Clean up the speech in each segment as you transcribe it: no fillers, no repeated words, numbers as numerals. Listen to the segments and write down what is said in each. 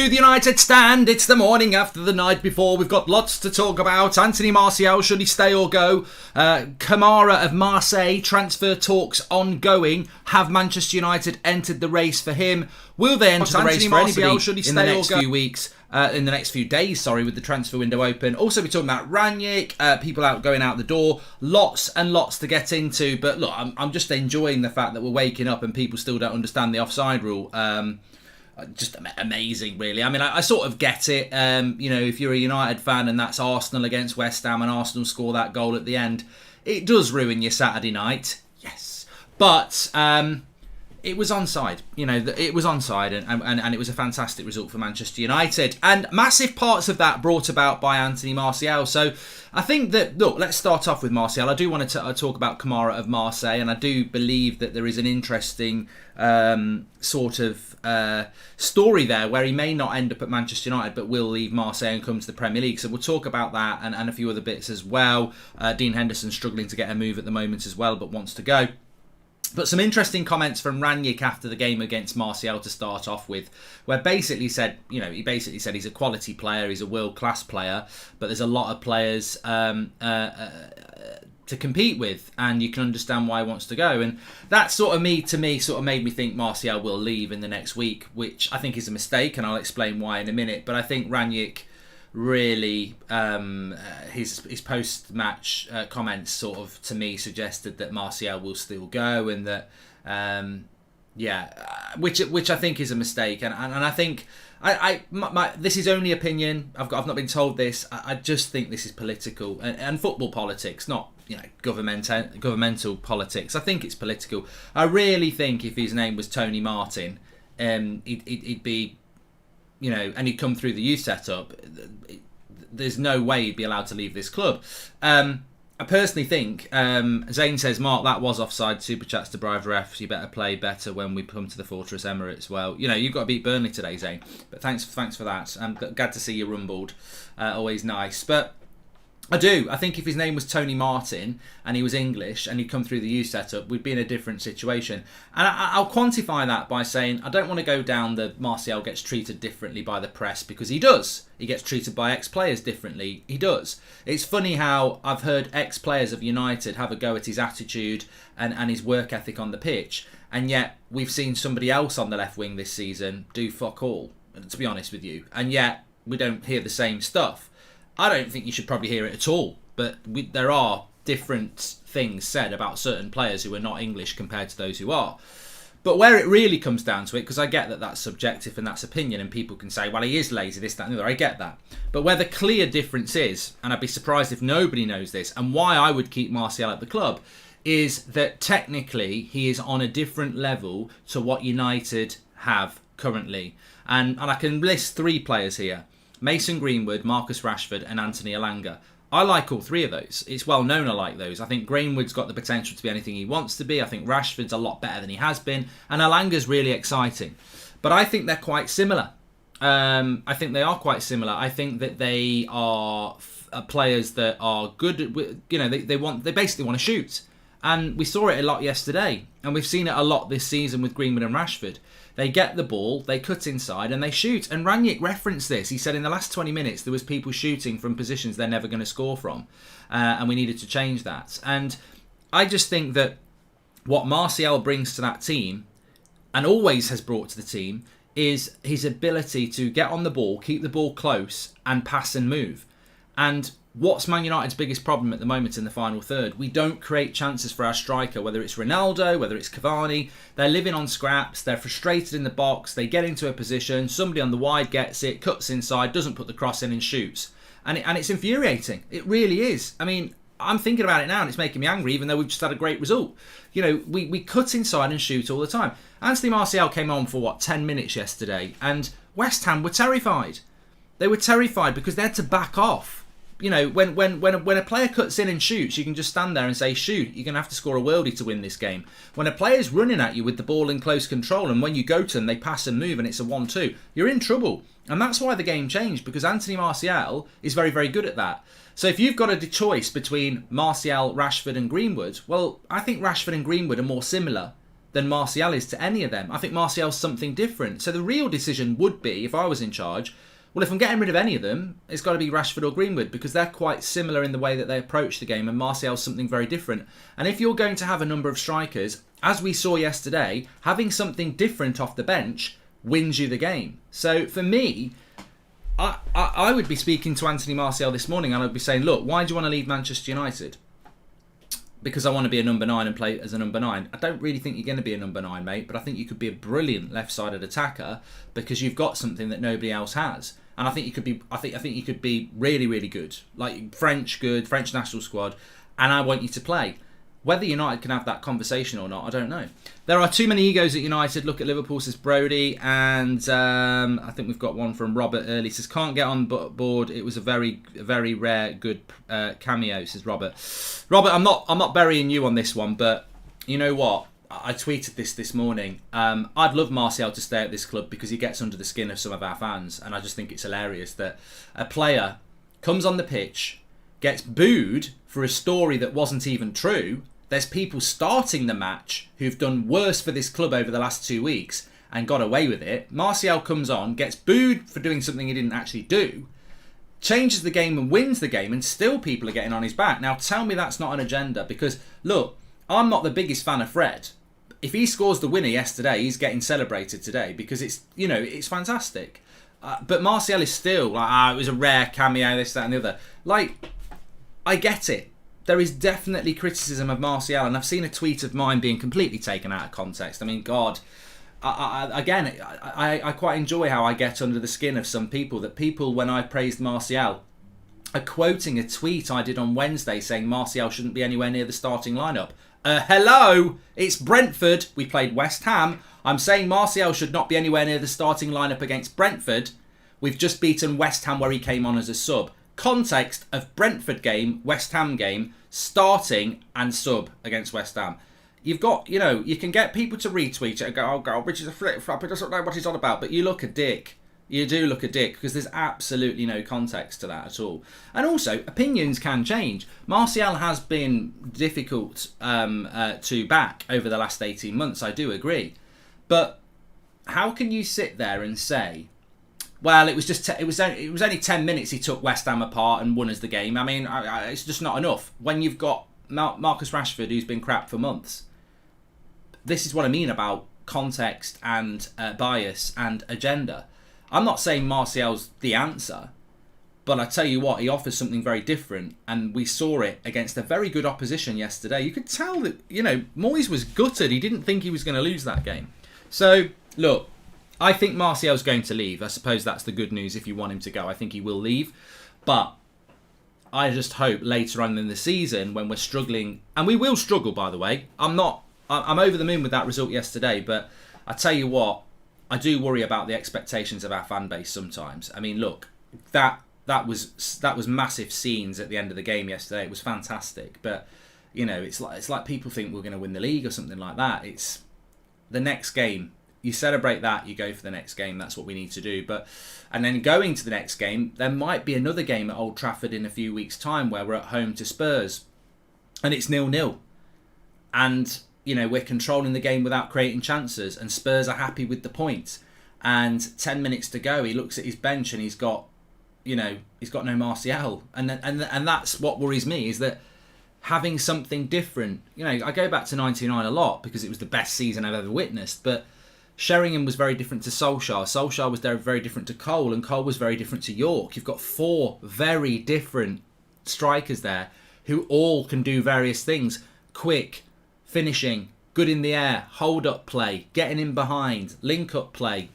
To the United stand, it's the morning after the night before. We've got lots to talk about. Anthony Martial, should he stay or go? KAMARA of Marseille, transfer talks ongoing. Have Manchester United entered the race for him? Will they enter the race for anybody should he stay in the next few weeks? In the next few days, with the transfer window open. Also, we're talking about Rangnick, people going out the door. Lots and lots to get into. But look, I'm just enjoying the fact that we're waking up and people still don't understand the offside rule. Just amazing, really. I mean, I sort of get it. If you're a United fan and that's Arsenal against West Ham and Arsenal score that goal at the end, it does ruin your Saturday night. Yes. But it was onside. It was onside and it was a fantastic result for Manchester United. And massive parts of that brought about by Anthony Martial. So I think that, look, let's start off with Martial. I do want to talk about KAMARA of Marseille, and I do believe that there is an interesting story there where he may not end up at Manchester United but will leave Marseille and come to the Premier League. So we'll talk about that and a few other bits as well. Dean Henderson's struggling to get a move at the moment as well, but wants to go. But some interesting comments from Rangnick after the game against Martial to start off with, where he basically said he's a quality player, he's a world-class player, but there's a lot of players to compete with, and you can understand why he wants to go. And that made me think Martial will leave in the next week, which I think is a mistake, and I'll explain why in a minute. But I think Rangnick really, his post-match comments to me suggested that Martial will still go, and that which I think is a mistake, and I think this is only opinion. I've not been told this. I just think this is political and football politics, not governmental politics. I think it's political. I really think if his name was Tony Martin, he'd be, and he'd come through the youth setup, there's no way he'd be allowed to leave this club. I personally think, Zane says, Mark, that was offside. Super chats to bribe refs. You better play better when we come to the Fortress Emirates. Well, you've got to beat Burnley today, Zane. But thanks for that. I'm glad to see you rumbled. Always nice. But I think if his name was Tony Martin and he was English and he'd come through the youth setup, we'd be in a different situation. And I'll quantify that by saying I don't want to go down the Martial gets treated differently by the press, because he does. He gets treated by ex-players differently. He does. It's funny how I've heard ex-players of United have a go at his attitude and his work ethic on the pitch, and yet we've seen somebody else on the left wing this season do fuck all, to be honest with you, and yet we don't hear the same stuff. I don't think you should probably hear it at all, but there are different things said about certain players who are not English compared to those who are. But where it really comes down to it, because I get that that's subjective and that's opinion, and people can say, well, he is lazy, this, that and the other, I get that. But where the clear difference is, and I'd be surprised if nobody knows this, and why I would keep Martial at the club, is that technically he is on a different level to what United have currently. And I can list 3 players here: Mason Greenwood, Marcus Rashford and Anthony Elanga. I like all 3 of those. It's well known I like those. I think Greenwood's got the potential to be anything he wants to be. I think Rashford's a lot better than he has been. And Elanga's really exciting. But I think they're quite similar. I think they are quite similar. I think that they are players that are good at, they basically want to shoot. And we saw it a lot yesterday. And we've seen it a lot this season with Greenwood and Rashford. They get the ball, they cut inside and they shoot. And Rangnick referenced this. He said in the last 20 minutes there was people shooting from positions they're never going to score from. And we needed to change that. And I just think that what Martial brings to that team, and always has brought to the team, is his ability to get on the ball, keep the ball close and pass and move. And what's Man United's biggest problem at the moment in the final third? We don't create chances for our striker, whether it's Ronaldo, whether it's Cavani. They're living on scraps, they're frustrated in the box, they get into a position, somebody on the wide gets it, cuts inside, doesn't put the cross in and shoots. And it's infuriating. It really is. I mean, I'm thinking about it now and it's making me angry, even though we've just had a great result. We cut inside and shoot all the time. Anthony Martial came on for 10 minutes yesterday, and West Ham were terrified. They were terrified because they had to back off. When a player cuts in and shoots, you can just stand there and say, shoot, you're going to have to score a worldie to win this game. When a player's running at you with the ball in close control, and when you go to them, they pass and move and it's a 1-2, you're in trouble. And that's why the game changed, because Anthony Martial is very, very good at that. So if you've got a choice between Martial, Rashford and Greenwood, well, I think Rashford and Greenwood are more similar than Martial is to any of them. I think Martial's something different. So the real decision would be, if I was in charge, well, if I'm getting rid of any of them, it's got to be Rashford or Greenwood, because they're quite similar in the way that they approach the game, and Martial's something very different. And if you're going to have a number of strikers, as we saw yesterday, having something different off the bench wins you the game. So for me, I would be speaking to Anthony Martial this morning and I'd be saying, look, why do you want to leave Manchester United? Because I want to be a number 9 and play as a number 9. I don't really think you're going to be a number 9, mate, but I think you could be a brilliant left-sided attacker because you've got something that nobody else has. And I think you could be you could be really, really good. Like French national squad, and I want you to play. Whether United can have that conversation or not, I don't know. There are too many egos at United. Look at Liverpool, says Brody. And I think we've got one from Robert early. Says, can't get on board. It was a very, very rare, good cameo, says Robert. Robert, I'm not burying you on this one, but you know what? I tweeted this morning. I'd love Martial to stay at this club because he gets under the skin of some of our fans. And I just think it's hilarious that a player comes on the pitch, gets booed for a story that wasn't even true. There's people starting the match who've done worse for this club over the last 2 weeks and got away with it. Martial comes on, gets booed for doing something he didn't actually do, changes the game and wins the game, and still people are getting on his back. Now tell me that's not an agenda, because look, I'm not the biggest fan of Fred. If he scores the winner yesterday, he's getting celebrated today because it's fantastic. But Martial is still like, it was a rare cameo, this, that and the other. Like, I get it. There is definitely criticism of Martial, and I've seen a tweet of mine being completely taken out of context. I mean, God, I quite enjoy how I get under the skin of some people. That people, when I praised Martial, are quoting a tweet I did on Wednesday saying Martial shouldn't be anywhere near the starting lineup. Hello, it's Brentford. We played West Ham. I'm saying Martial should not be anywhere near the starting lineup against Brentford. We've just beaten West Ham where he came on as a sub. Context of Brentford game, West Ham game, starting and sub against West Ham. You've got, you can get people to retweet it and go, oh God, Richard's a flip-flop, he doesn't know what he's on about. But you look a dick. You do look a dick because there's absolutely no context to that at all. And also, opinions can change. Martial has been difficult to back over the last 18 months, I do agree. But how can you sit there and say, well, it was only 10 minutes he took West Ham apart and won us the game. I mean, it's just not enough. When you've got Marcus Rashford, who's been crap for months. This is what I mean about context and bias and agenda. I'm not saying Martial's the answer, but I tell you what, he offers something very different, and we saw it against a very good opposition yesterday. You could tell that, Moyes was gutted. He didn't think he was going to lose that game. So, look, I think Martial's going to leave. I suppose that's the good news if you want him to go. I think he will leave. But I just hope later on in the season when we're struggling, and we will struggle, by the way. I'm over the moon with that result yesterday, but I tell you what, I do worry about the expectations of our fan base sometimes. I mean, look, that was massive scenes at the end of the game yesterday. It was fantastic. But, it's like people think we're going to win the league or something like that. It's the next game. You celebrate that, you go for the next game. That's what we need to do. And then going to the next game, there might be another game at Old Trafford in a few weeks' time where we're at home to Spurs. And it's 0-0. And, we're controlling the game without creating chances. And Spurs are happy with the point. And 10 minutes to go, he looks at his bench and he's got no Martial. And that's what worries me, is that having something different. I go back to 99 a lot because it was the best season I've ever witnessed. But Sheringham was very different to Solskjaer. Solskjaer was very different to Cole, and Cole was very different to York. You've got 4 very different strikers there who all can do various things. Quick, finishing, good in the air, hold-up play, getting in behind, link-up play,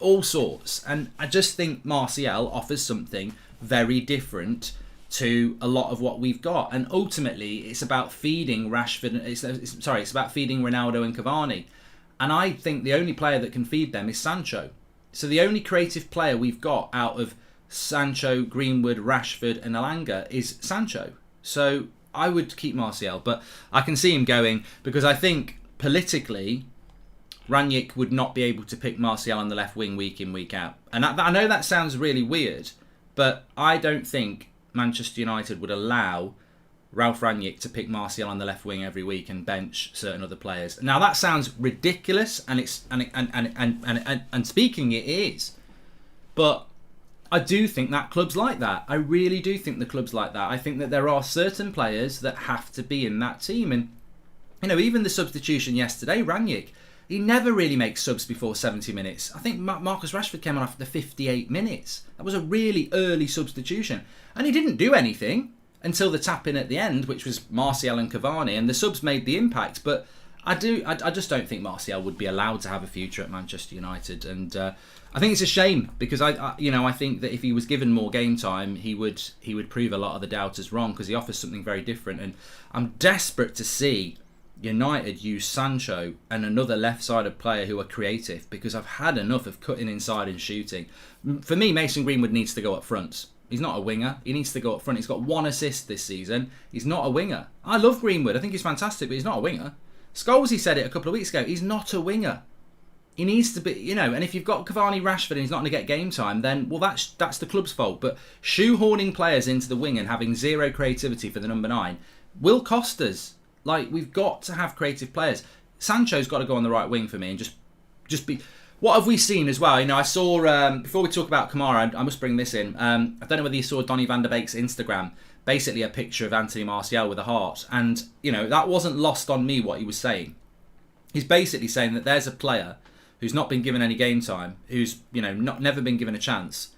all sorts. And I just think Martial offers something very different to a lot of what we've got. And ultimately, it's about feeding Rashford. It's about feeding Ronaldo and Cavani. And I think the only player that can feed them is Sancho. So the only creative player we've got out of Sancho, Greenwood, Rashford and Elanga is Sancho. So I would keep Martial, but I can see him going because I think politically Rangnick would not be able to pick Martial on the left wing week in, week out. And I know that sounds really weird, but I don't think Manchester United would allow Ralph Rangnick to pick Martial on the left wing every week and bench certain other players. Now that sounds ridiculous, and speaking it is, but I do think that club's like that. I really do think the club's like that. I think that there are certain players that have to be in that team, and even the substitution yesterday, Rangnick, he never really makes subs before 70 minutes. I think Marcus Rashford came on after 58 minutes. That was a really early substitution. And he didn't do anything until the tap-in at the end, which was Martial and Cavani, and the subs made the impact. But I just don't think Martial would be allowed to have a future at Manchester United. And I think it's a shame, because I think that if he was given more game time, he would prove a lot of the doubters wrong, because he offers something very different. And I'm desperate to see United use Sancho and another left-sided player who are creative, because I've had enough of cutting inside and shooting. For me, Mason Greenwood needs to go up front. He's not a winger. He needs to go up front. He's got 1 assist this season. He's not a winger. I love Greenwood. I think he's fantastic, but he's not a winger. Scholes, said it a couple of weeks ago. He's not a winger. He needs to be, and if you've got Cavani, Rashford, and he's not going to get game time, then, well, that's the club's fault. But shoehorning players into the wing and having zero creativity for the number 9 will cost us. Like, we've got to have creative players. Sancho's got to go on the right wing for me and just be... What have we seen as well? I saw, before we talk about Kamara, I must bring this in. I don't know whether you saw Donny van der Beek's Instagram, basically a picture of Anthony Martial with a heart. And, that wasn't lost on me what he was saying. He's basically saying that there's a player who's not been given any game time, who's, never been given a chance,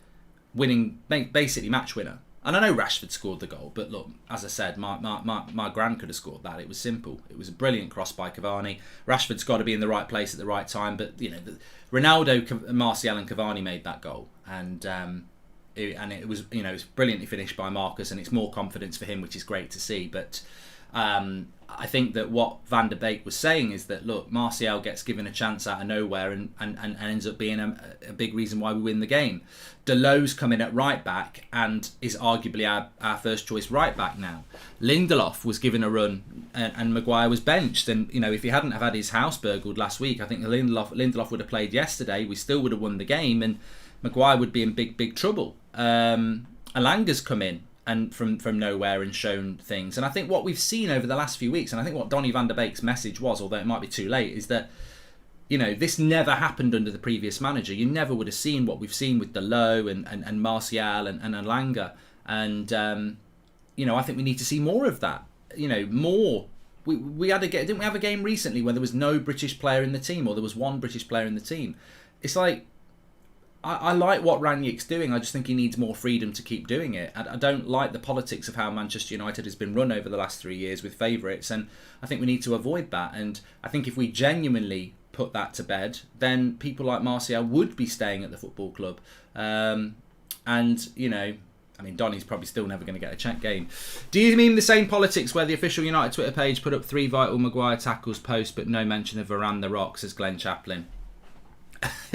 winning, basically match winner. And I know Rashford scored the goal, but look, as I said, my gran could have scored that. It was simple. It was a brilliant cross by Cavani. Rashford's got to be in the right place at the right time, but Ronaldo, Martial, and Cavani made that goal, and it was it was brilliantly finished by Marcus, and it's more confidence for him, which is great to see. But I think that what Van der Beek was saying is that, look, Martial gets given a chance out of nowhere and ends up being a big reason why we win the game. Deleu's come in at right back and is arguably our first choice right back now. Lindelof was given a run and Maguire was benched. And, if he hadn't have had his house burgled last week, I think Lindelof would have played yesterday. We still would have won the game and Maguire would be in big trouble. Alanga's come in and from nowhere and shown things. And I think what we've seen over the last few weeks, and I think what Donny van der Beek's message was, although it might be too late, is that, this never happened under the previous manager. You never would have seen what we've seen with Deleu and Martial and Alanga. And, I think we need to see more of that. More. We had didn't we have a game recently where there was no British player in the team, or there was one British player in the team? It's like, I like what Rangnick's doing. I just think he needs more freedom to keep doing it. I don't like the politics of how Manchester United has been run over the last 3 years with favourites, and I think we need to avoid that. And I think if we genuinely put that to bed, then people like Martial would be staying at the football club. Donny's probably still never going to get a check game. Do you mean the same politics where the official United Twitter page put up 3 vital Maguire tackles post, but no mention of Varane the Rock, says Glenn Chaplin?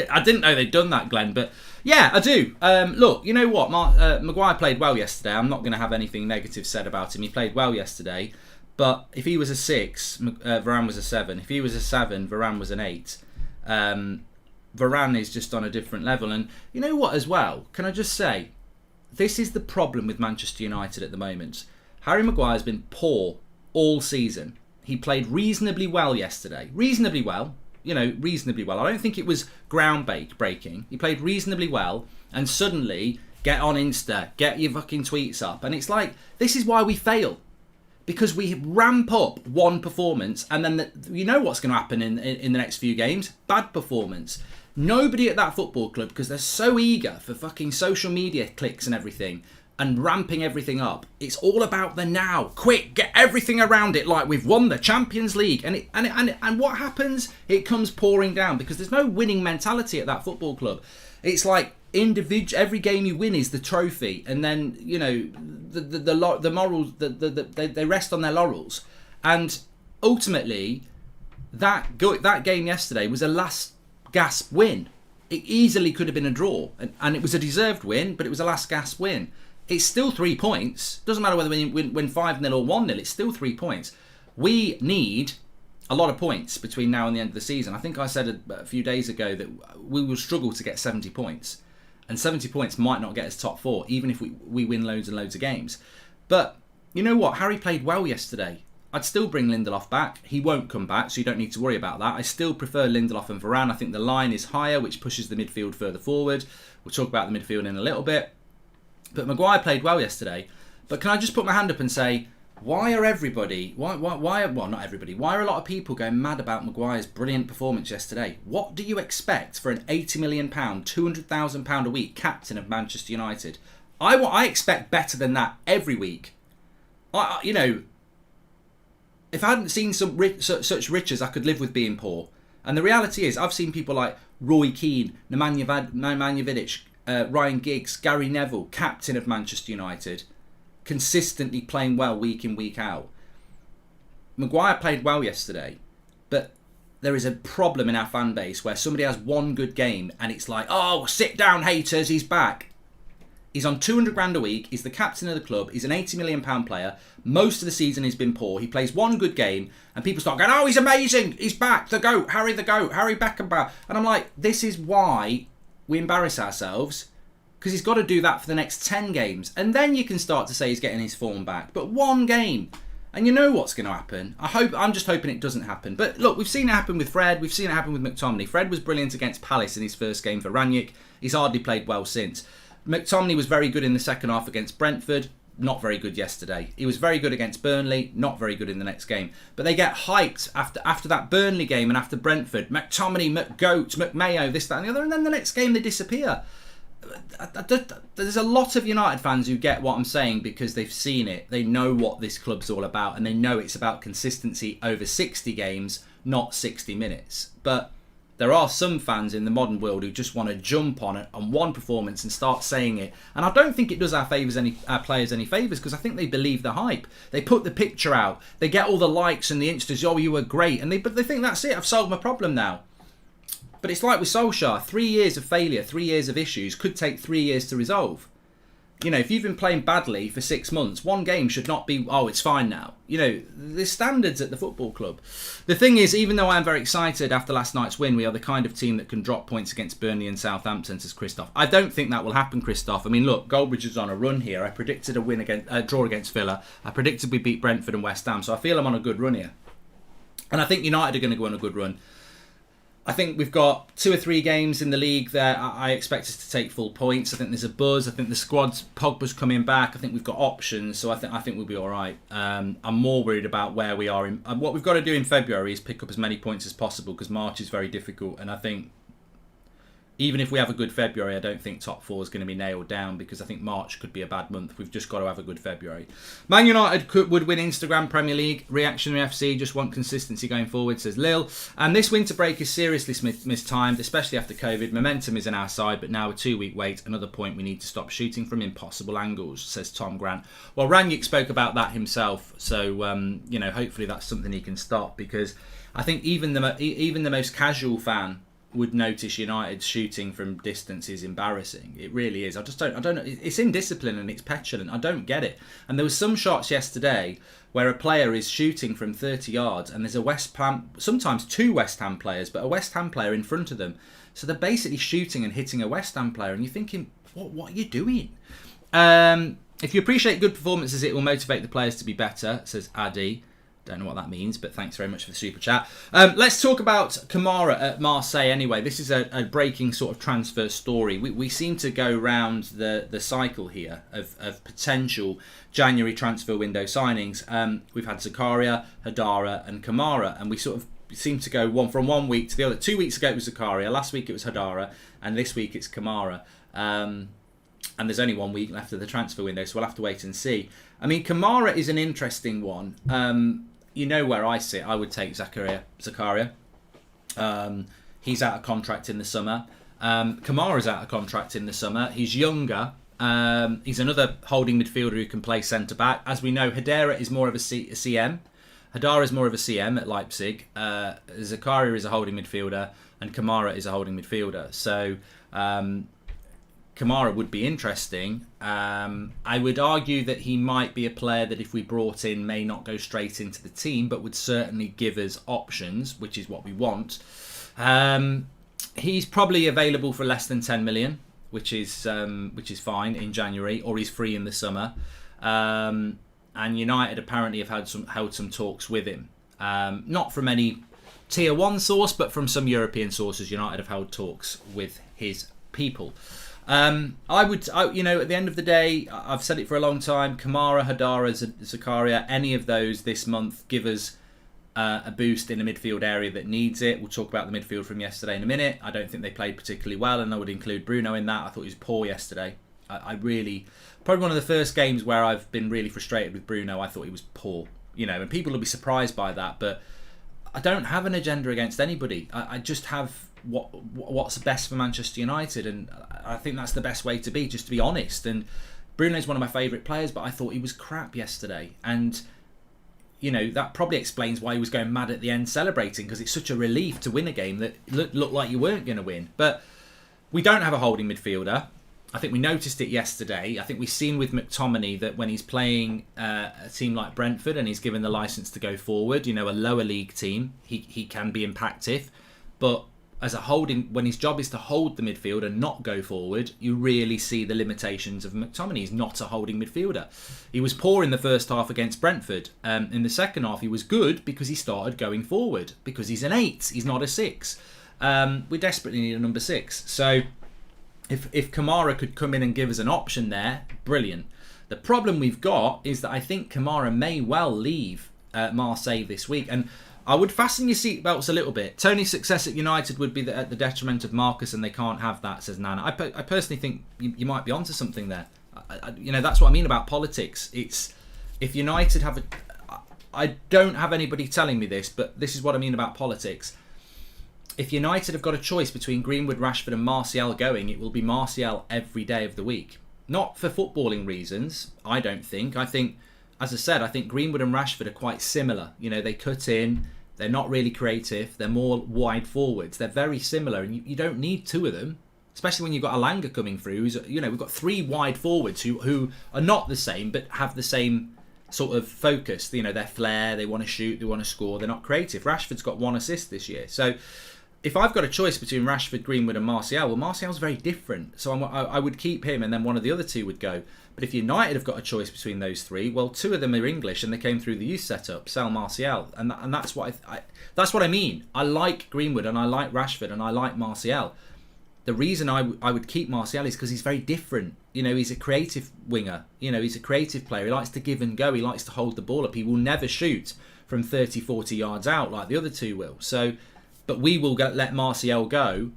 I didn't know they'd done that, Glenn, but yeah, I do. Look, you know what? Maguire played well yesterday. I'm not going to have anything negative said about him. He played well yesterday, but if he was a 6, Varane was a 7. If he was a 7, Varane was an 8. Varane is just on a different level. And you know what as well? Can I just say, this is the problem with Manchester United at the moment. Harry Maguire's been poor all season. He played reasonably well yesterday. Reasonably well. Reasonably well. I don't think it was ground-breaking. He played reasonably well, and suddenly, get on Insta, get your fucking tweets up. And it's like, this is why we fail. Because we ramp up one performance, and then you know what's going to happen in the next few games? Bad performance. Nobody at that football club, because they're so eager for fucking social media clicks and everything, and ramping everything up. It's all about the now. Quick, get everything around it like we've won the Champions League. And what happens? It comes pouring down because there's no winning mentality at that football club. It's like every game you win is the trophy, and then the morals they rest on their laurels. And ultimately, that game yesterday was a last gasp win. It easily could have been a draw, and it was a deserved win, but it was a last gasp win. It's still 3 points. Doesn't matter whether we win 5-0 or 1-0. It's still 3 points. We need a lot of points between now and the end of the season. I think I said a few days ago that we will struggle to get 70 points. And 70 points might not get us top 4, even if we win loads and loads of games. But you know what? Harry played well yesterday. I'd still bring Lindelof back. He won't come back, so you don't need to worry about that. I still prefer Lindelof and Varane. I think the line is higher, which pushes the midfield further forward. We'll talk about the midfield in a little bit. But Maguire played well yesterday. But can I just put my hand up and say, why are everybody, well, not everybody, why are a lot of people going mad about Maguire's brilliant performance yesterday? What do you expect for an £80 million, £200,000 a week captain of Manchester United? I expect better than that every week. You know, if I hadn't seen such riches, I could live with being poor. And the reality is, I've seen people like Roy Keane, Nemanja Vidic, Ryan Giggs, Gary Neville, captain of Manchester United, consistently playing well week in, week out. Maguire played well yesterday, but there is a problem in our fan base where somebody has one good game and it's like, oh, sit down haters, he's back. He's on 200 grand a week. He's the captain of the club. He's an £80 million player. Most of the season he's been poor. He plays one good game and people start going, oh, he's amazing. He's back. The GOAT. Harry the GOAT. Harry Beckenbauer. And I'm like, this is why we embarrass ourselves, because he's got to do that for the next 10 games. And then you can start to say he's getting his form back. But one game. And you know what's going to happen. I'm just hoping it doesn't happen. But look, we've seen it happen with Fred. We've seen it happen with McTominay. Fred was brilliant against Palace in his first game for Rangnick. He's hardly played well since. McTominay was very good in the second half against Brentford, not very good yesterday. He was very good against Burnley, not very good in the next game. But they get hyped after that Burnley game and after Brentford. McTominay, McGoat, McMayo, this, that and the other. And then the next game they disappear. There's a lot of United fans who get what I'm saying because they've seen it. They know what this club's all about and they know it's about consistency over 60 games, not 60 minutes. But there are some fans in the modern world who just want to jump on it on one performance and start saying it. And I don't think it does our players any favours, because I think they believe the hype. They put the picture out. They get all the likes and the instas. Oh, you were great. But they think that's it. I've solved my problem now. But it's like with Solskjaer. 3 years of failure, 3 years of issues could take 3 years to resolve. You know, if you've been playing badly for 6 months, one game should not be, oh, it's fine now. You know, there's standards at the football club. The thing is, even though I am very excited after last night's win, we are the kind of team that can drop points against Burnley and Southampton, says Christoph. I don't think that will happen, Christoph. I mean, look, Goldbridge is on a run here. I predicted a draw against Villa. I predicted we beat Brentford and West Ham, so I feel I'm on a good run here. And I think United are going to go on a good run. I think we've got 2 or 3 games in the league that I expect us to take full points. I think there's a buzz. I think the squad's Pogba's coming back. I think we've got options, so I think we'll be all right. I'm more worried about where we are. What we've got to do in February is pick up as many points as possible, because March is very difficult. And I think even if we have a good February, I don't think top 4 is going to be nailed down, because I think March could be a bad month. We've just got to have a good February. Man United would win Instagram Premier League. Reactionary FC just want consistency going forward, says Lil. And this winter break is seriously mistimed, especially after COVID. Momentum is on our side, but now a 2-week wait. Another point, we need to stop shooting from impossible angles, says Tom Grant. Well, Rangnick spoke about that himself, so you know, hopefully that's something he can stop, because I think even the most casual fan would notice United shooting from distance is embarrassing. It really is. I don't know. It's indiscipline and it's petulant. I don't get it. And there was some shots yesterday where a player is shooting from 30 yards and there's a West Ham, sometimes 2 West Ham players, but a West Ham player in front of them. So they're basically shooting and hitting a West Ham player, and you're thinking, what are you doing? If you appreciate good performances, it will motivate the players to be better, says Adi. Don't know what that means, but thanks very much for the super chat. Let's talk about KAMARA at Marseille anyway. This is a breaking sort of transfer story. We seem to go round the cycle here of potential January transfer window signings. We've had Zakaria, Hadara and KAMARA, and we sort of seem to go from one week to the other. 2 weeks ago it was Zakaria, last week it was Hadara, and this week it's KAMARA. And there's only 1 week left of the transfer window, so we'll have to wait and see. I mean, KAMARA is an interesting one. You know where I sit. I would take Zakaria. He's out of contract in the summer. KAMARA's out of contract in the summer. He's younger. He's another holding midfielder who can play centre-back. As we know, Hadara is more of a CM. Hadara is more of a CM at Leipzig. Zakaria is a holding midfielder, and KAMARA is a holding midfielder. So KAMARA would be interesting. I would argue that he might be a player that if we brought in may not go straight into the team, but would certainly give us options, which is what we want. He's probably available for less than 10 million, which is fine in January, or he's free in the summer. and United apparently have held some talks with him. Not from any tier 1 source, but from some European sources. United have held talks with his people. At the end of the day, I've said it for a long time, Kamara, Hadara, Zakaria, any of those this month give us a boost in the midfield area that needs it. We'll talk about the midfield from yesterday in a minute. I don't think they played particularly well, and I would include Bruno in that. I thought he was poor yesterday. Probably one of the first games where I've been really frustrated with Bruno. I thought he was poor, and people will be surprised by that, but I don't have an agenda against anybody. I just have what's best for Manchester United, and I think that's the best way to be, just to be honest. And Bruno's one of my favourite players, but I thought he was crap yesterday, and that probably explains why he was going mad at the end celebrating, because it's such a relief to win a game that looked like you weren't going to win. But we don't have a holding midfielder. I think we noticed it yesterday. I think we've seen with McTominay that when he's playing a team like Brentford and he's given the licence to go forward, a lower league team, he can be impactful. But as a holding, when his job is to hold the midfield and not go forward, you really see the limitations of McTominay. He's not a holding midfielder. He was poor in the first half against Brentford. In the second half, he was good because he started going forward, because he's an 8, he's not a 6. We desperately need a number 6. So if Kamara could come in and give us an option there, brilliant. The problem we've got is that I think Kamara may well leave Marseille this week, and I would fasten your seatbelts a little bit. Tony's success at United would be at the detriment of Marcus, and they can't have that, says Nana. I personally think you might be onto something there. That's what I mean about politics. It's if United have I don't have anybody telling me this, but this is what I mean about politics. If United have got a choice between Greenwood, Rashford and Martial going, it will be Martial every day of the week. Not for footballing reasons, I don't think. I think, as I said, I think Greenwood and Rashford are quite similar. They cut in, they're not really creative, they're more wide forwards. They're very similar, and you don't need two of them, especially when you've got Alanga coming through. We've got 3 wide forwards who are not the same, but have the same sort of focus. Their flair, they want to shoot, they want to score, they're not creative. Rashford's got 1 assist this year. So if I've got a choice between Rashford, Greenwood and Martial, well, Martial's very different. So I would keep him, and then one of the other 2 would go. But if United have got a choice between those 3, well, 2 of them are English and they came through the youth setup. Sell Martial, and that's what that's what I mean. I like Greenwood and I like Rashford and I like Martial. The reason I would keep Martial is because he's very different. He's a creative winger. He's a creative player. He likes to give and go. He likes to hold the ball up. He will never shoot from 30, 40 yards out like the other 2 will. So, but we will let Martial go,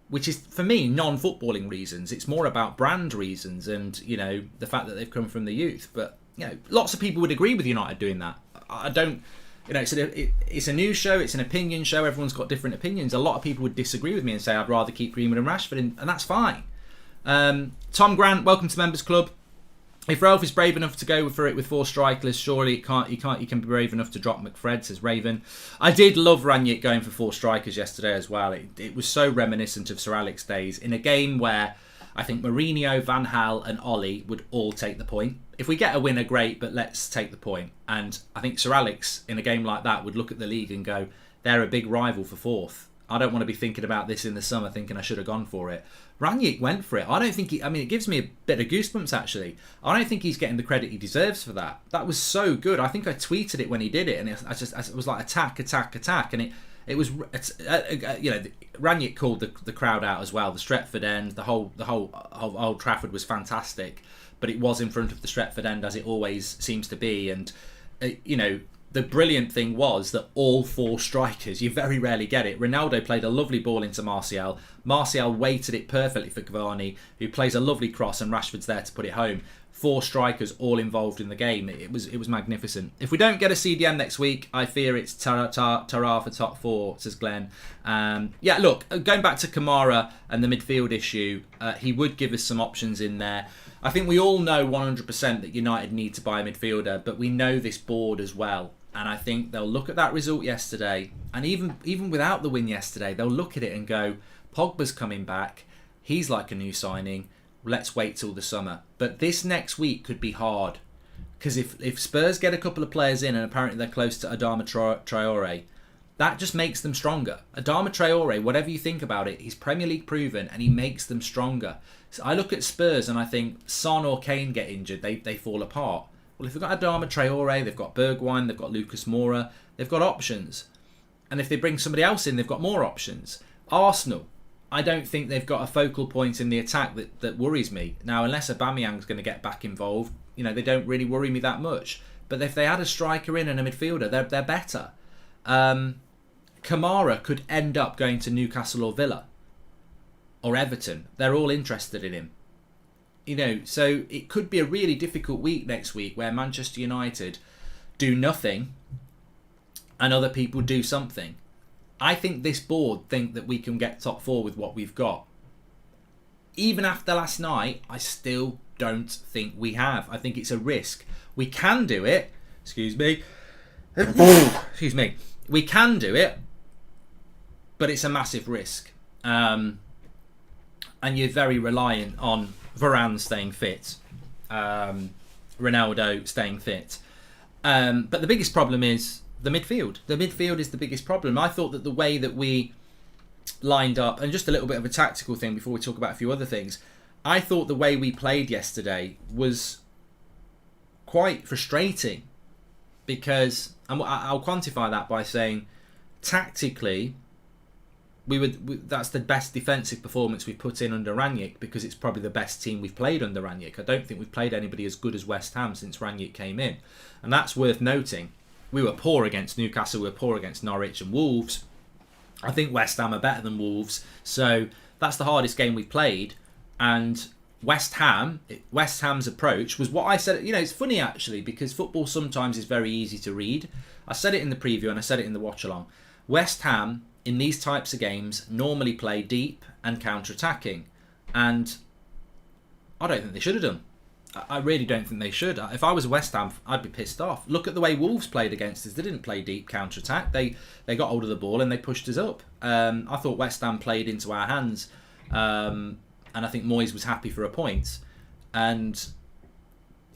which is, for me, non-footballing reasons. It's more about brand reasons and, the fact that they've come from the youth. But, lots of people would agree with United doing that. I don't, it's a news show, it's an opinion show, everyone's got different opinions. A lot of people would disagree with me and say, I'd rather keep Greenwood and Rashford, and that's fine. Tom Grant, welcome to Members Club. If Ralph is brave enough to go for it with 4 strikers, surely he can be brave enough to drop McFred, says Raven. I did love Ranić going for 4 strikers yesterday as well. It was so reminiscent of Sir Alex days in a game where I think Mourinho, Van Gaal and Ollie would all take the point. If we get a winner, great, but let's take the point. And I think Sir Alex, in a game like that, would look at the league and go, they're a big rival for 4th. I don't want to be thinking about this in the summer, thinking I should have gone for it. Ranić went for it. I don't think it gives me a bit of goosebumps, actually. I don't think he's getting the credit he deserves for that. That was so good. I think I tweeted it when he did it, and it was like attack. And it was, Ranić called the crowd out as well. The Stretford end, the whole of Old Trafford was fantastic, but it was in front of the Stretford end, as it always seems to be. And the brilliant thing was that all 4 strikers, you very rarely get it. Ronaldo played a lovely ball into Martial. Martial weighted it perfectly for Cavani, who plays a lovely cross, and Rashford's there to put it home. 4 strikers all involved in the game. It was magnificent. If we don't get a CDM next week, I fear it's Tara for top 4, says Glenn. Look, going back to Kamara and the midfield issue, he would give us some options in there. I think we all know 100% that United need to buy a midfielder, but we know this board as well. And I think they'll look at that result yesterday, and even without the win yesterday, they'll look at it and go, Pogba's coming back. He's like a new signing. Let's wait till the summer. But this next week could be hard, because if Spurs get a couple of players in, and apparently they're close to Adama Traore, that just makes them stronger. Adama Traore, whatever you think about it, he's Premier League proven, and he makes them stronger. So I look at Spurs and I think Son or Kane get injured, they fall apart. Well, if they've got Adama Traore, they've got Bergwijn, they've got Lucas Moura, they've got options. And if they bring somebody else in, they've got more options. Arsenal, I don't think they've got a focal point in the attack that worries me. Now, unless Aubameyang's going to get back involved, they don't really worry me that much. But if they had a striker in and a midfielder, they're better. KAMARA could end up going to Newcastle or Villa or Everton. They're all interested in him. So it could be a really difficult week next week where Manchester United do nothing and other people do something. I think this board think that we can get top 4 with what we've got. Even after last night, I still don't think we have. I think it's a risk. We can do it. Excuse me. Excuse me. We can do it, but it's a massive risk. And you're very reliant on Varane staying fit, Ronaldo staying fit. But the biggest problem is the midfield. The midfield is the biggest problem. I thought that the way that we lined up, and just a little bit of a tactical thing before we talk about a few other things, I thought the way we played yesterday was quite frustrating because, and I'll quantify that by saying, tactically, that's the best defensive performance we've put in under Rangnick because it's probably the best team we've played under Rangnick. I don't think we've played anybody as good as West Ham since Rangnick came in, and that's worth noting. We were poor against Newcastle, we were poor against Norwich and Wolves. I think West Ham are better than Wolves, so that's the hardest game we've played. And West Ham's approach was what I said. It's funny actually because football sometimes is very easy to read. I said it in the preview and I said it in the watch along. West Ham in these types of games normally play deep and counter-attacking, and I don't think they should have done. I really don't think they should. If I was West Ham, I'd be pissed off. Look at the way Wolves played against us. They didn't play deep counter-attack. They got hold of the ball and they pushed us up. I thought West Ham played into our hands, and I think Moyes was happy for a point. And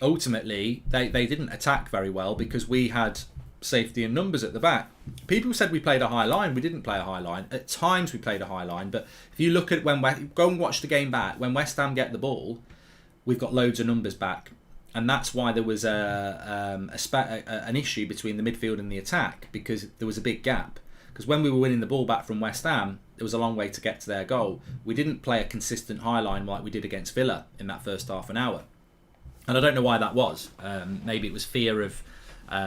ultimately, they didn't attack very well because we had safety in numbers at the back. People said we played a high line. We didn't play a high line. At times we played a high line, but if you look at go and watch the game back, when West Ham get the ball, we've got loads of numbers back, and that's why there was an issue between the midfield and the attack because there was a big gap. Because when we were winning the ball back from West Ham, it was a long way to get to their goal. We didn't play a consistent high line like we did against Villa in that first half an hour, and I don't know why that was. Maybe it was fear of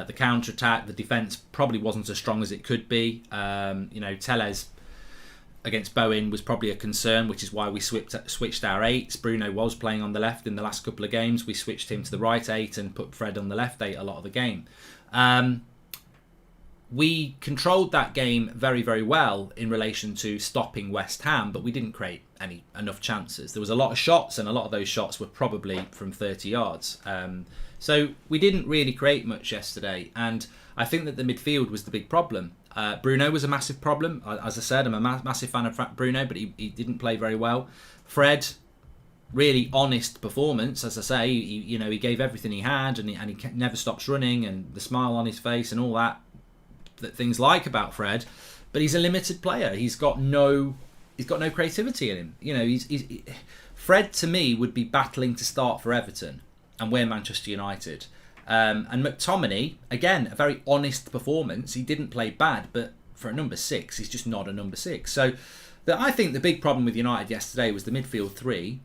the counter attack. The defence probably wasn't as strong as it could be. Tellez against Bowen was probably a concern, which is why we switched our 8s. Bruno was playing on the left in the last couple of games. We switched him to the right 8 and put Fred on the left 8 a lot of the game. We controlled that game very, very well in relation to stopping West Ham, but we didn't create enough chances. There was a lot of shots, and a lot of those shots were probably from 30 yards. So we didn't really create much yesterday, and I think that the midfield was the big problem. Bruno was a massive problem. As I said, I'm a massive fan of Bruno, but he didn't play very well. Fred, really honest performance. As I say, he gave everything he had, and he never stops running, and the smile on his face, and all that things like about Fred. But he's a limited player. He's got no creativity in him. Fred to me would be battling to start for Everton, and we're Manchester United. And McTominay, again, a very honest performance. He didn't play bad, but for a number 6, he's just not a number 6. So I think the big problem with United yesterday was the midfield 3,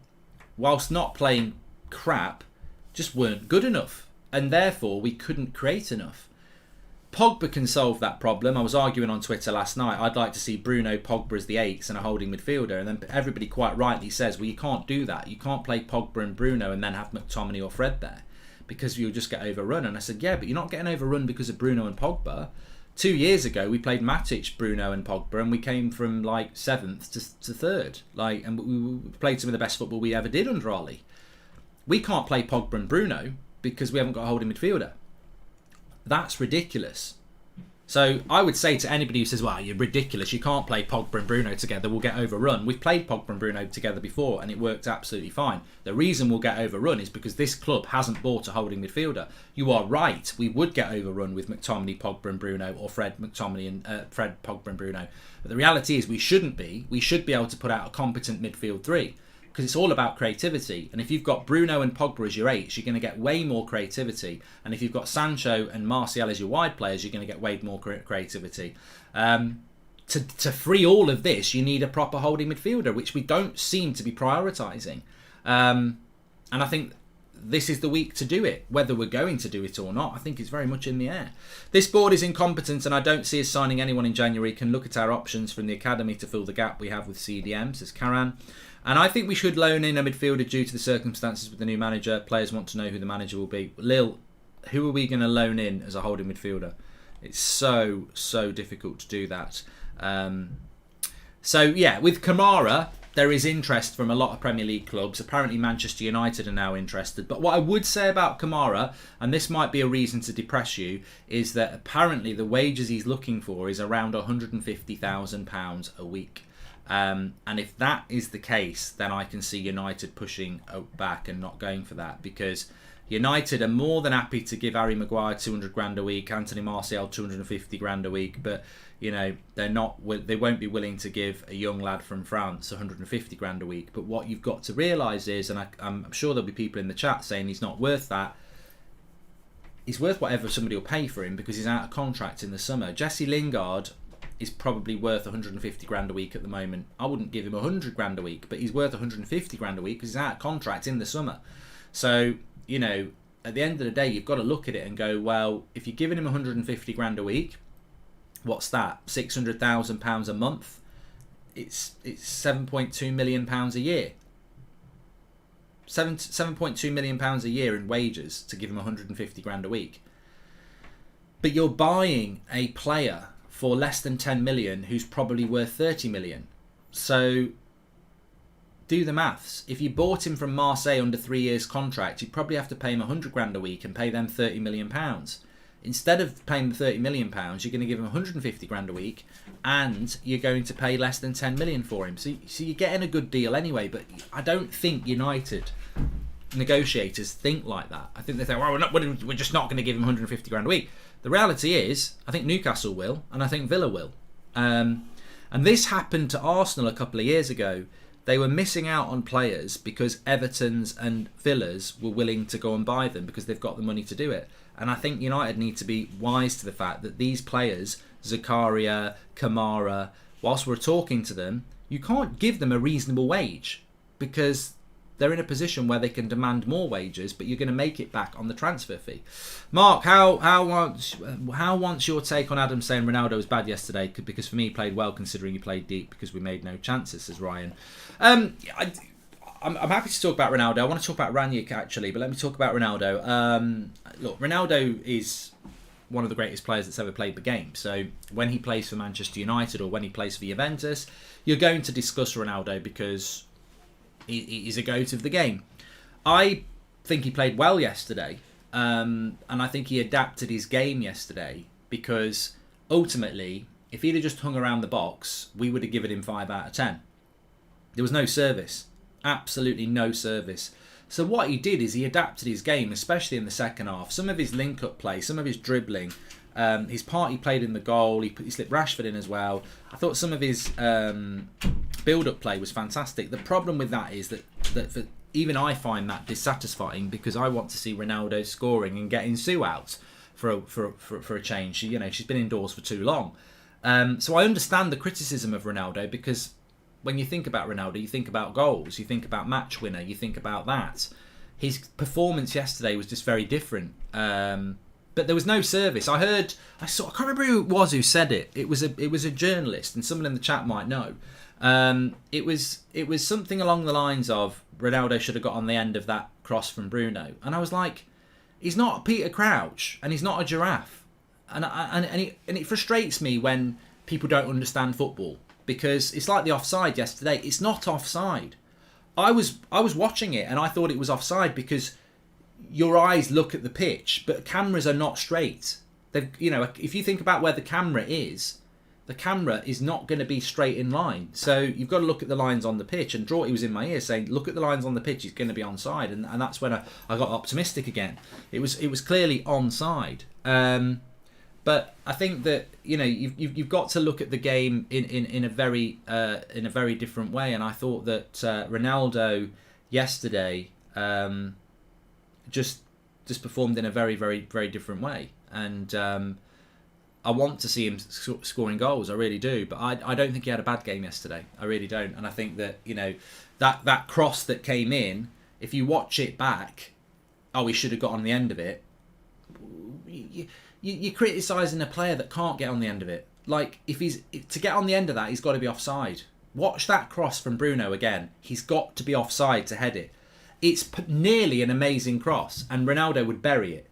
whilst not playing crap, just weren't good enough. And therefore, we couldn't create enough. Pogba can solve that problem. I was arguing on Twitter last night. I'd like to see Bruno, Pogba as the 8s and a holding midfielder. And then everybody quite rightly says, well, you can't do that. You can't play Pogba and Bruno and then have McTominay or Fred there, because you'll just get overrun. And I said, yeah, but you're not getting overrun because of Bruno and Pogba. 2 years ago, we played Matic, Bruno and Pogba, and we came from 7th to 3rd. And we played some of the best football we ever did under Ollie. We can't play Pogba and Bruno because we haven't got a holding midfielder. That's ridiculous. So I would say to anybody who says, well, you're ridiculous, you can't play Pogba and Bruno together, we'll get overrun. We've played Pogba and Bruno together before and it worked absolutely fine. The reason we'll get overrun is because this club hasn't bought a holding midfielder. You are right, we would get overrun with McTominay, Pogba and Bruno, or Fred, Pogba and Bruno. But the reality is we shouldn't be. We should be able to put out a competent midfield 3. because it's all about creativity. And if you've got Bruno and Pogba as your 8s, you're going to get way more creativity. And if you've got Sancho and Martial as your wide players, you're going to get way more creativity. To free all of this, you need a proper holding midfielder, which we don't seem to be prioritising. And I think this is the week to do it. Whether we're going to do it or not, I think it's very much in the air. This board is incompetent, and I don't see us signing anyone in January. Can look at our options from the academy to fill the gap we have with CDM, says Karan. And I think we should loan in a midfielder due to the circumstances with the new manager. Players want to know who the manager will be. Lil, who are we going to loan in as a holding midfielder? It's so difficult to do that. So yeah, with KAMARA, there is interest from a lot of Premier League clubs. Apparently Manchester United are now interested. But what I would say about KAMARA, and this might be a reason to depress you, is that apparently the wages he's looking for is around £150,000 a week. And if that is the case, then I can see United pushing back and not going for that, because United are more than happy to give Harry Maguire 200 grand a week, Anthony Martial 250 grand a week, but you know they won't be willing to give a young lad from France 150 grand a week. But what you've got to realise is, and I'm sure there'll be people in the chat saying he's not worth that. He's worth whatever somebody will pay for him because he's out of contract in the summer. Jesse Lingard is probably worth 150 grand a week at the moment. I wouldn't give him 100 grand a week, but he's worth 150 grand a week because he's out of contract in the summer. So, you know, at the end of the day, you've got to look at it and go, well, if you're giving him 150 grand a week, what's that? £600,000 a month? It's £7.2 million a year. £7.2 million a year in wages to give him 150 grand a week. But you're buying a player for less than 10 million who's probably worth 30 million. So do the maths. If you bought him from Marseille under 3 years contract, you'd probably have to pay him 100 grand a week and pay them 30 million pounds. Instead of paying them 30 million pounds, you're going to give him 150 grand a week and you're going to pay less than 10 million for him. So you're getting a good deal anyway, but I don't think United negotiators think like that. I think they think, well, we're just not going to give him 150 grand a week. The reality is, I think Newcastle will, and I think Villa will. And this happened to Arsenal a couple of years ago. They were missing out on players because Everton's and Villa's were willing to go and buy them because they've got the money to do it. And I think United need to be wise to the fact that these players, Zakaria, KAMARA, whilst we're talking to them, you can't give them a reasonable wage because they're in a position where they can demand more wages, but you're going to make it back on the transfer fee. Mark, how wants your take on Adam saying Ronaldo was bad yesterday? Because for me, he played well considering he played deep because we made no chances, says Ryan. I'm happy to talk about Ronaldo. I want to talk about Ranić actually, but let me talk about Ronaldo. Look, Ronaldo is one of the greatest players that's ever played the game. So when he plays for Manchester United or when he plays for Juventus, you're going to discuss Ronaldo because he's a goat of the game. I think he played well yesterday, and I think he adapted his game yesterday because ultimately, if he'd have just hung around the box, we would have given him 5 out of 10. There was no service. Absolutely no service. So what he did is he adapted his game, especially in the second half. Some of his link-up play, some of his dribbling, his part he played in the goal, he slipped Rashford in as well. I thought some of his build-up play was fantastic. The problem with that is that for, even I find that dissatisfying because I want to see Ronaldo scoring and getting Sue out for a change. You know, she's been indoors for too long. So I understand the criticism of Ronaldo because when you think about Ronaldo, you think about goals, you think about match winner, you think about that. His performance yesterday was just very different. But there was no service. I can't remember who it was who said it. It was a journalist, and someone in the chat might know. It was something along the lines of Ronaldo should have got on the end of that cross from Bruno, and I was like, he's not Peter Crouch, and he's not a giraffe, and it frustrates me when people don't understand football because it's like the offside yesterday. It's not offside. I was watching it and I thought it was offside because your eyes look at the pitch, but cameras are not straight. If you think about where the camera is not going to be straight in line. So you've got to look at the lines on the pitch. And Drawty was in my ear saying, "Look at the lines on the pitch. It's going to be onside." And that's when I got optimistic again. It was clearly onside. But But I think that you've got to look at the game in a very different way. And I thought that Ronaldo yesterday just performed in a very, very, very different way. And I want to see him scoring goals. I really do. But I don't think he had a bad game yesterday. I really don't. And I think that that cross that came in, if you watch it back, he should have got on the end of it. You're criticising a player that can't get on the end of it. Like, to get on the end of that, he's got to be offside. Watch that cross from Bruno again. He's got to be offside to head it. It's nearly an amazing cross, and Ronaldo would bury it.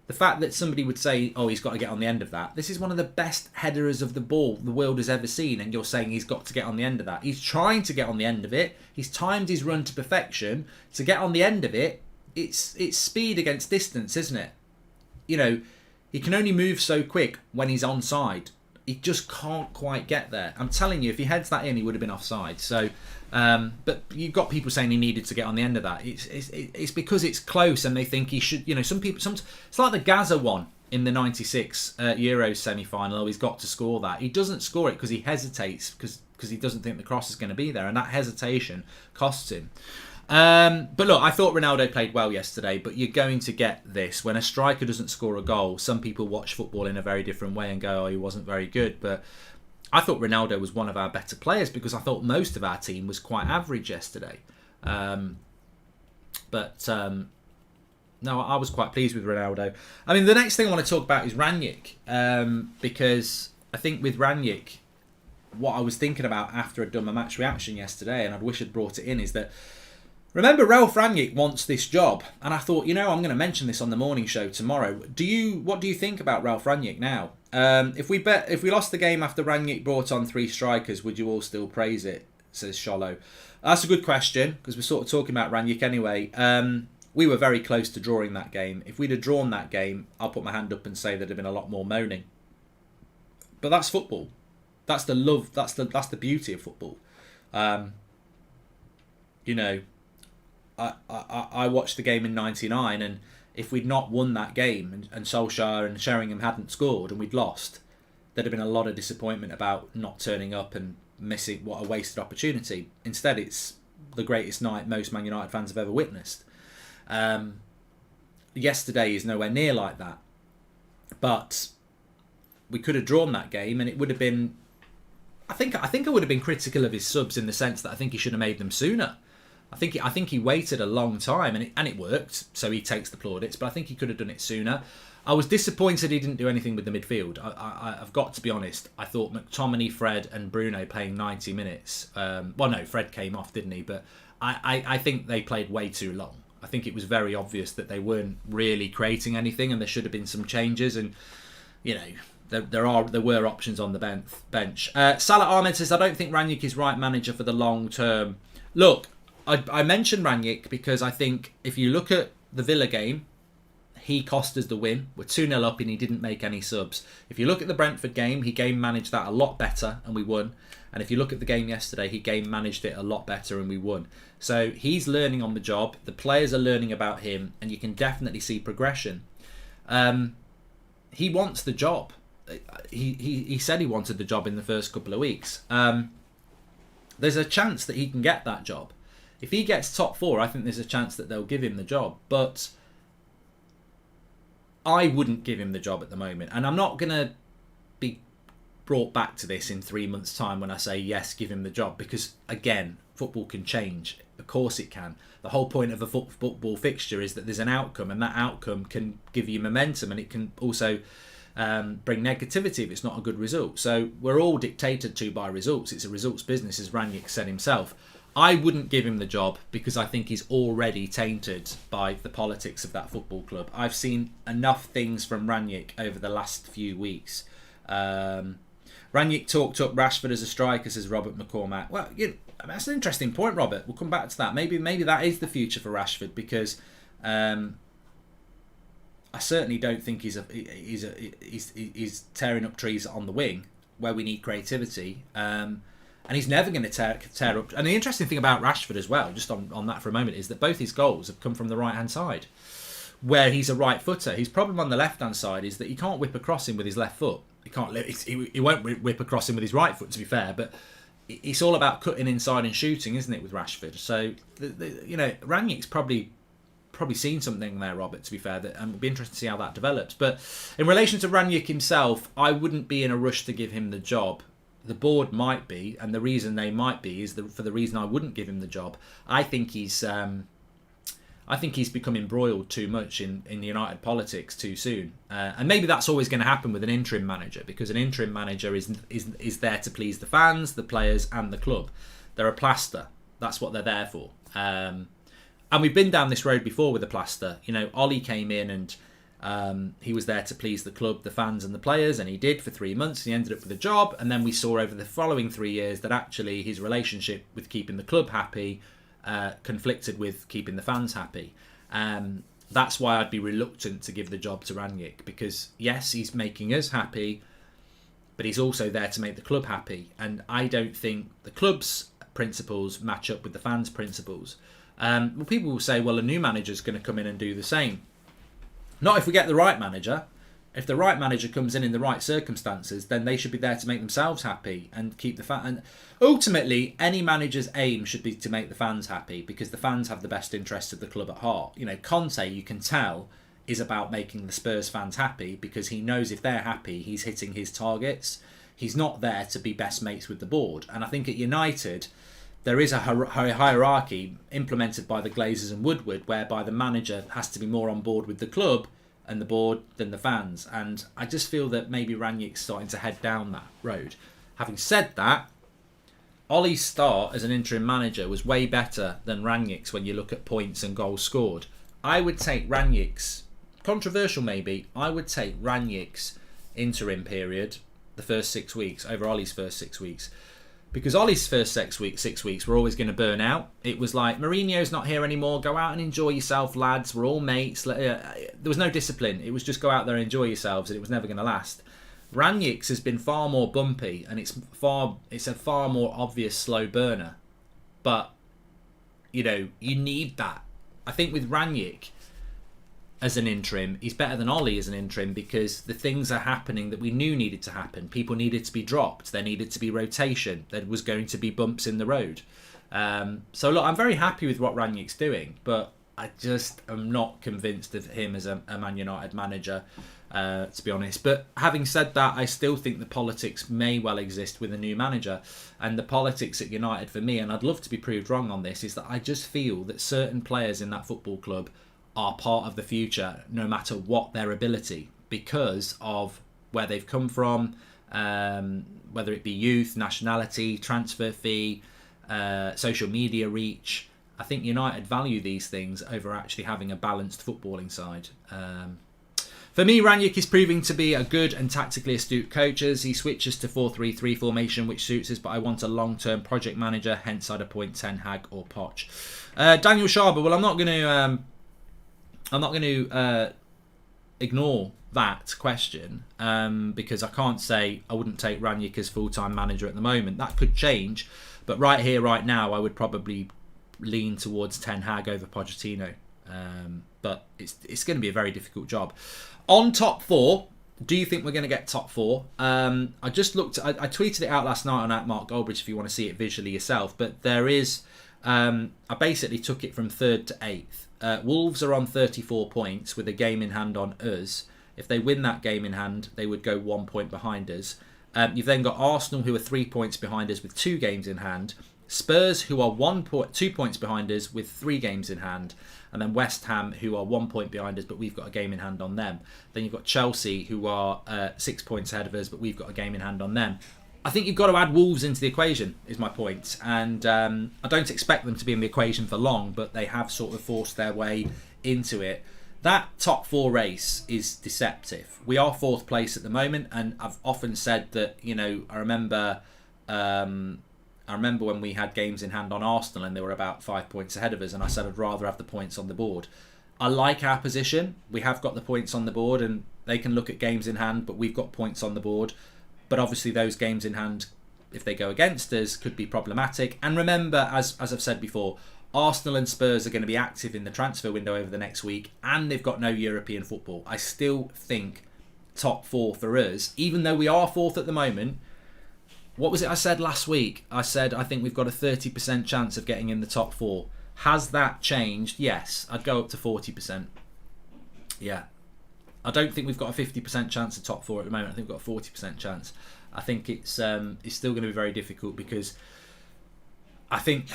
The fact that somebody would say, he's got to get on the end of that. This is one of the best headers of the ball the world has ever seen, and you're saying he's got to get on the end of that. He's trying to get on the end of it. He's timed his run to perfection. To get on the end of it, it's speed against distance, isn't it? He can only move so quick when he's onside. He just can't quite get there. I'm telling you, if he heads that in, he would have been offside. So, but you've got people saying he needed to get on the end of that. It's because it's close and they think he should. Some people. It's like the Gaza one in the '96 Euros semi-final. He's got to score that. He doesn't score it because he hesitates because he doesn't think the cross is going to be there, and that hesitation costs him. But look, I thought Ronaldo played well yesterday, but you're going to get this. When a striker doesn't score a goal, some people watch football in a very different way and go, he wasn't very good. But I thought Ronaldo was one of our better players because I thought most of our team was quite average yesterday. No, I was quite pleased with Ronaldo. I mean, the next thing I want to talk about is Rangnick, because I think with Rangnick, what I was thinking about after I'd done my match reaction yesterday, and I'd wish I'd brought it in, is that remember, Ralph Rangnick wants this job, and I thought, I'm going to mention this on the morning show tomorrow. What do you think about Ralph Rangnick now? If we lost the game after Rangnick brought on 3 strikers, would you all still praise it? Says Shollow. That's a good question because we're sort of talking about Rangnick anyway. We were very close to drawing that game. If we'd have drawn that game, I'll put my hand up and say there'd have been a lot more moaning. But that's football. That's the love. That's the beauty of football. I watched the game in '99, and if we'd not won that game and Solskjaer and Sheringham hadn't scored and we'd lost, there'd have been a lot of disappointment about not turning up and missing what a wasted opportunity. Instead, it's the greatest night most Man United fans have ever witnessed. Yesterday is nowhere near like that, but we could have drawn that game, and it would have been. I think I would have been critical of his subs in the sense that I think he should have made them sooner. I think he waited a long time and it worked, so he takes the plaudits. But I think he could have done it sooner. I was disappointed he didn't do anything with the midfield. I've got to be honest. I thought McTominay, Fred, and Bruno playing 90 minutes. Fred came off, didn't he? But I think they played way too long. I think it was very obvious that they weren't really creating anything, and there should have been some changes. And there were options on the bench. Salah Ahmed says, I don't think Rangnick is right manager for the long term. Look, I mentioned Rangnick because I think if you look at the Villa game, he cost us the win. We're 2-0 up and he didn't make any subs. If you look at the Brentford game, he game managed that a lot better and we won. And if you look at the game yesterday, he game managed it a lot better and we won. So he's learning on the job. The players are learning about him, and you can definitely see progression. He wants the job. He said he wanted the job in the first couple of weeks. There's a chance that he can get that job. If he gets top 4, I think there's a chance that they'll give him the job. But I wouldn't give him the job at the moment. And I'm not going to be brought back to this in 3 months' time when I say, yes, give him the job. Because, again, football can change. Of course it can. The whole point of a football fixture is that there's an outcome, and that outcome can give you momentum, and it can also bring negativity if it's not a good result. So we're all dictated to by results. It's a results business, as Rangnick said himself. I wouldn't give him the job because I think he's already tainted by the politics of that football club. I've seen enough things from Rangnick over the last few weeks. Rangnick talked up Rashford as a striker, says Robert McCormack. Well, that's an interesting point, Robert. We'll come back to that. Maybe that is the future for Rashford, because I certainly don't think he's tearing up trees on the wing where we need creativity. And he's never going to tear up. And the interesting thing about Rashford as well, just on that for a moment, is that both his goals have come from the right-hand side. where he's a right footer. His problem on the left hand side is that he can't whip across him with his left foot. He won't whip across him with his right foot, to be fair, but it's all about cutting inside and shooting, isn't it, with Rashford? So Rangnick's probably seen something there, Robert, to be fair, and it'll be interesting to see how that develops. But in relation to Rangnick himself, I wouldn't be in a rush to give him the job. The board might be, and the reason they might be is for the reason I wouldn't give him the job. I think he's become embroiled too much in the United politics too soon, and maybe that's always going to happen with an interim manager, because an interim manager is there to please the fans, the players, and the club. They're a plaster. That's what they're there for. And we've been down this road before with a plaster. Ollie came in and he was there to please the club, the fans, and the players, and he did for 3 months. He ended up with a job, and then we saw over the following 3 years that actually his relationship with keeping the club happy conflicted with keeping the fans happy. That's why I'd be reluctant to give the job to Rangnick, because yes, he's making us happy, but he's also there to make the club happy, and I don't think the club's principles match up with the fans' principles. People will say, well, a new manager's going to come in and do the same. Not if we get the right manager. If the right manager comes in the right circumstances, then they should be there to make themselves happy and keep the fan. And ultimately, any manager's aim should be to make the fans happy, because the fans have the best interests of the club at heart. Conte, you can tell, is about making the Spurs fans happy, because he knows if they're happy, he's hitting his targets. He's not there to be best mates with the board. And I think at United, there is a hierarchy implemented by the Glazers and Woodward, whereby the manager has to be more on board with the club and the board than the fans. And I just feel that maybe Rangnick's starting to head down that road. Having said that, Ollie's start as an interim manager was way better than Rangnick's when you look at points and goals scored. I would take Rangnick's, controversial maybe, I would take Rangnick's interim period, the first 6 weeks, over Ollie's first 6 weeks. Because Ollie's first 6 weeks were always going to burn out. It was like, Mourinho's not here anymore, go out and enjoy yourself, lads, we're all mates. There was no discipline. It was just go out there and enjoy yourselves, and it was never going to last. Rangnick's has been far more bumpy, and it's a far more obvious slow burner. But, you need that. I think with Rangnick as an interim, he's better than Ollie as an interim, because the things are happening that we knew needed to happen. People needed to be dropped. There needed to be rotation. There was going to be bumps in the road. So look, I'm very happy with what Rangnick's doing, but I just am not convinced of him as a Man United manager, to be honest. But having said that, I still think the politics may well exist with a new manager. And the politics at United for me, and I'd love to be proved wrong on this, is that I just feel that certain players in that football club are part of the future, no matter what their ability, because of where they've come from, whether it be youth, nationality, transfer fee, social media reach. I think United value these things over actually having a balanced footballing side. For me, Rangnick is proving to be a good and tactically astute coach as he switches to 4-3-3 formation, which suits us, but I want a long-term project manager, hence I'd appoint Ten Hag or Poch. Daniel Sharber, well, I'm not going to ignore that question because I can't say I wouldn't take Rangnick as full-time manager at the moment. That could change, but right here, right now, I would probably lean towards Ten Hag over Pochettino. But it's going to be a very difficult job. On top four, do you think we're going to get top four? I just looked. I tweeted it out last night on @MarkGoldbridge if you want to see it visually yourself. But there is. I basically took it from 3rd to 8th. Wolves are on 34 points with a game in hand on us. If they win that game in hand, they would go 1 point behind us. You've then got Arsenal, who are 3 points behind us with 2 games in hand. Spurs, who are 2 points behind us with 3 games in hand. And then West Ham, who are 1 point behind us, but we've got a game in hand on them. Then you've got Chelsea, who are 6 points ahead of us, but we've got a game in hand on them. I think you've got to add Wolves into the equation, is my point. And I don't expect them to be in the equation for long, but they have sort of forced their way into it. That top 4 race is deceptive. We are 4th place at the moment, and I've often said that, I remember when we had games in hand on Arsenal and they were about 5 points ahead of us, and I said I'd rather have the points on the board. I like our position. We have got the points on the board, and they can look at games in hand, but we've got points on the board. But obviously those games in hand, if they go against us, could be problematic. And remember, as I've said before, Arsenal and Spurs are going to be active in the transfer window over the next week, and they've got no European football. I still think top 4 for us, even though we are 4th at the moment. What was it I said last week? I said I think we've got a 30% chance of getting in the top 4. Has that changed? Yes. I'd go up to 40%. Yeah. I don't think we've got a 50% chance of top 4 at the moment. I think we've got a 40% chance. I think it's still going to be very difficult, because I think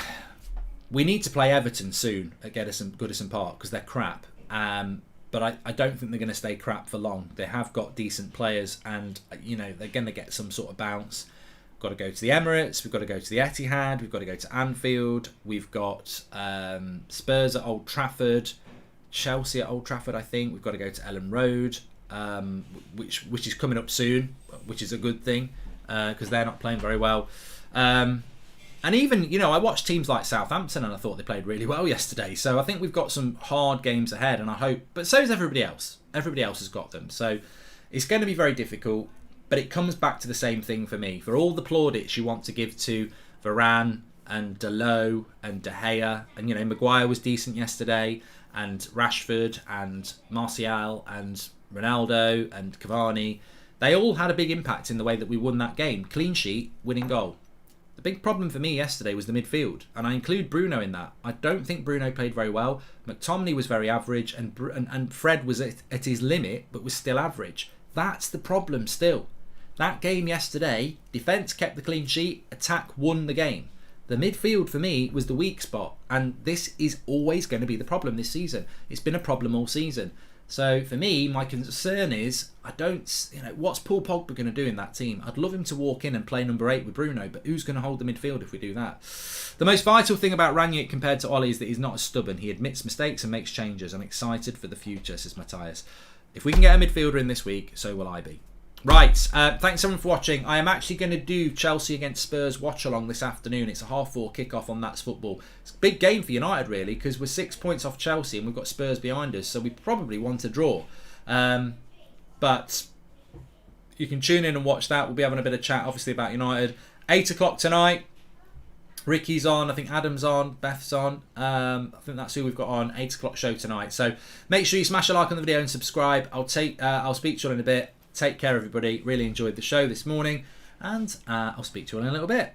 we need to play Everton soon at Goodison Park, because they're crap. But I don't think they're going to stay crap for long. They have got decent players, and they're going to get some sort of bounce. We've got to go to the Emirates. We've got to go to the Etihad. We've got to go to Anfield. We've got Spurs at Old Trafford, Chelsea at Old Trafford. I think we've got to go to Ellen Road, which is coming up soon, which is a good thing, because they're not playing very well. And even, I watched teams like Southampton and I thought they played really well yesterday. So I think we've got some hard games ahead, and I hope, but so is everybody else. Everybody else has got them. So it's going to be very difficult, but it comes back to the same thing for me. For all the plaudits you want to give to Varane and Dalot and De Gea, and, Maguire was decent yesterday, and Rashford and Martial and Ronaldo and Cavani, they all had a big impact in the way that we won that game. Clean sheet, winning goal. The big problem for me yesterday was the midfield, and I include Bruno in that. I don't think Bruno played very well. McTominay was very average, and Fred was at his limit, but was still average. That's the problem still. That game yesterday, defence kept the clean sheet, attack won the game. The midfield for me was the weak spot, and this is always going to be the problem this season. It's been a problem all season. So for me, my concern is, what's Paul Pogba going to do in that team? I'd love him to walk in and play number 8 with Bruno, but who's going to hold the midfield if we do that? The most vital thing about Rangnick compared to Ollie is that he's not as stubborn. He admits mistakes and makes changes. I'm excited for the future, says Matthias. If we can get a midfielder in this week, so will I be. Right, thanks everyone for watching. I am actually going to do Chelsea against Spurs watch along this afternoon. It's a 4:30 kick-off on That's Football. It's a big game for United really, because we're 6 points off Chelsea and we've got Spurs behind us, so we probably want to draw. But you can tune in and watch that. We'll be having a bit of chat obviously about United. 8 o'clock tonight. Ricky's on, I think Adam's on, Beth's on. I think that's who we've got on. 8 o'clock show tonight. So make sure you smash a like on the video and subscribe. I'll speak to you all in a bit. Take care, everybody. Really enjoyed the show this morning, and I'll speak to you all in a little bit.